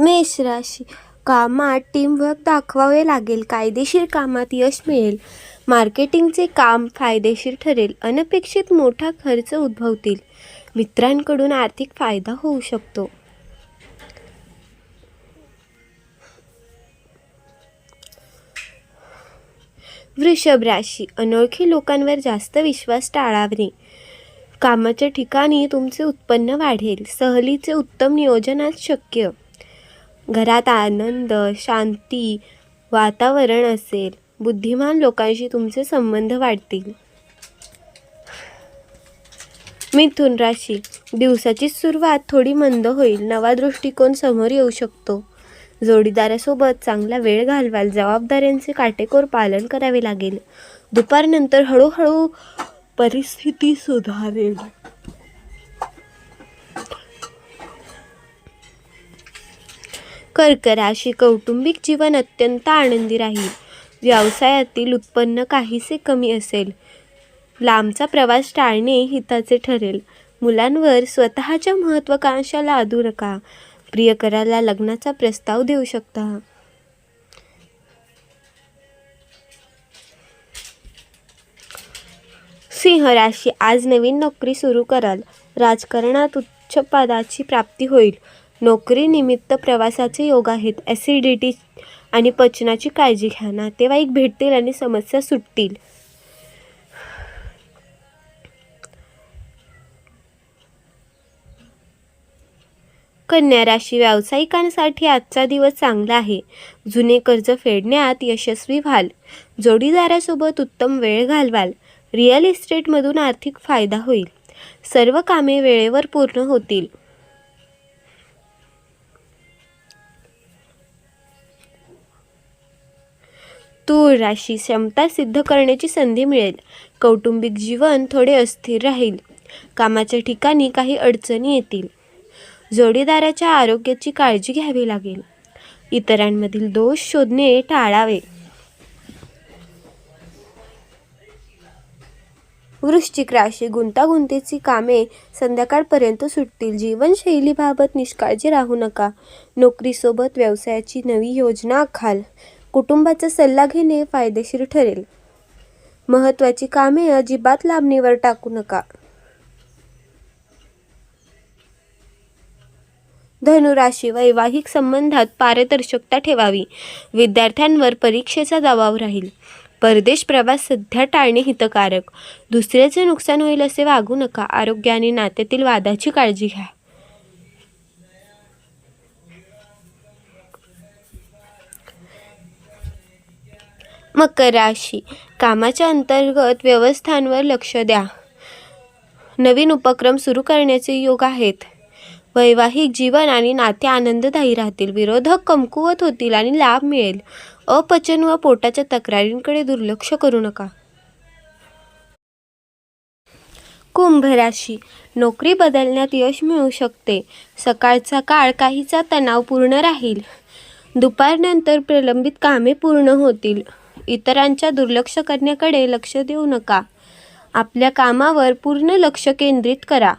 मेष राशी, कामात टीमवर्क दाखवावे लागेल. कायदेशीर कामात यश मिळेल. मार्केटिंगचे काम फायदेशीर ठरेल. अनपेक्षित मोठा खर्च उद्भवतील. मित्रांकडून आर्थिक फायदा होऊ शकतो. वृषभ राशी, अनोळखी लोकांवर जास्त विश्वास टाळावे. कामाच्या ठिकाणी तुमचे उत्पन्न वाढेल. सहलीचे उत्तम नियोजन आज शक्य. घरात आनंद, शांती वातावरण असेल. बुद्धिमान लोकांशी तुमचे संबंध वाढतील. मिथुन राशी, दिवसाची सुरुवात थोडी मंद होईल. नवा दृष्टिकोन समोर येऊ शकतो. जोडीदारासोबत चांगला वेळ घालवाल. जबाबदाऱ्यांचे काटेकोर पालन करावे लागेल. दुपारनंतर हळूहळू परिस्थिती सुधारेल. कर्क राशी, कौटुंबिक जीवन अत्यंत आनंदी राहील. व्यवसायातील उत्पन्न काहीसे कमी असेल. लांबचा प्रवास टाळणे हिताचे ठरेल. मुलांवर स्वतःच्या महत्त्वाकांक्षा लादू नका. प्रियकराला लग्नाचा प्रस्ताव देऊ शकता. सिंह राशी, आज नवीन नोकरी सुरू कराल. राजकारणात उच्च पदाची प्राप्ती होईल. नोकरीनिमित्त प्रवासाचे योग आहेत. ॲसिडिटी आणि पचनाची काळजी घ्या. नातेवाईक भेटतील आणि समस्या सुटतील. कन्या राशी, व्यावसायिकांसाठी आजचा दिवस चांगला आहे. जुने कर्ज फेडण्यात यशस्वी व्हाल. जोडीदारासोबत उत्तम वेळ घालवाल. रिअल इस्टेटमधून आर्थिक फायदा होईल. सर्व कामे वेळेवर पूर्ण होतील. तूळ राशी, क्षमता सिद्ध करण्याची संधी मिळेल. कौटुंबिक जीवन थोडे अस्थिर राहील. कामाच्या ठिकाणी काही अडचणी येतील. जोडीदाराच्या आरोग्याची काळजी घ्यावी लागेल. इतरांमधील दोष शोधणे टाळावे. वृश्चिक राशी, गुंतागुंतीची कामे संध्याकाळपर्यंत सुटतील. जीवनशैलीबाबत निष्काळजी राहू नका. नोकरीसोबत व्यवसायाची नवी योजना आखाल. कुटुंबाचा सल्ला घेणे फायदेशीर ठरेल. महत्त्वाची कामे अजिबात लांबणीवर टाकू नका. धनुराशी, वैवाहिक संबंधात पारदर्शकता ठेवावी. विद्यार्थ्यांवर परीक्षेचा दबाव राहील. परदेश प्रवास सध्या टाळणे हितकारक. दुसऱ्याचे नुकसान होईल असे वागू नका. आरोग्य आणि नात्यातील वादाची काळजी घ्या. मकर राशी, कामाच्या अंतर्गत व्यवस्थांवर लक्ष द्या. नवीन उपक्रम सुरू करण्याचे योग आहेत. वैवाहिक जीवन आणि नाते आनंददायी राहतील. विरोधक कमकुवत होतील आणि लाभ मिळेल. अपचन व पोटाच्या तक्रारींकडे दुर्लक्ष करू नका. कुंभ राशी, नोकरी बदलण्यात यश मिळू शकते. सकाळचा काळ काहीसा तणावपूर्ण राहील. दुपारनंतर प्रलंबित कामे पूर्ण होतील. इतरांच्या दुर्लक्ष करण्याकडे लक्ष देऊ नका. आपल्या कामावर पूर्ण लक्ष केंद्रित करा.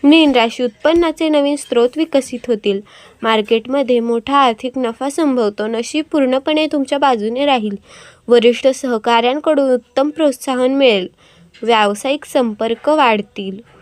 मीन राशी, उत्पन्नाचे नवीन स्रोत विकसित होतील. मार्केटमध्ये मोठा आर्थिक नफा संभवतो. नशीब पूर्णपणे तुमच्या बाजूने राहील. वरिष्ठ सहकाऱ्यांकडून उत्तम प्रोत्साहन मिळेल. व्यावसायिक संपर्क वाढतील.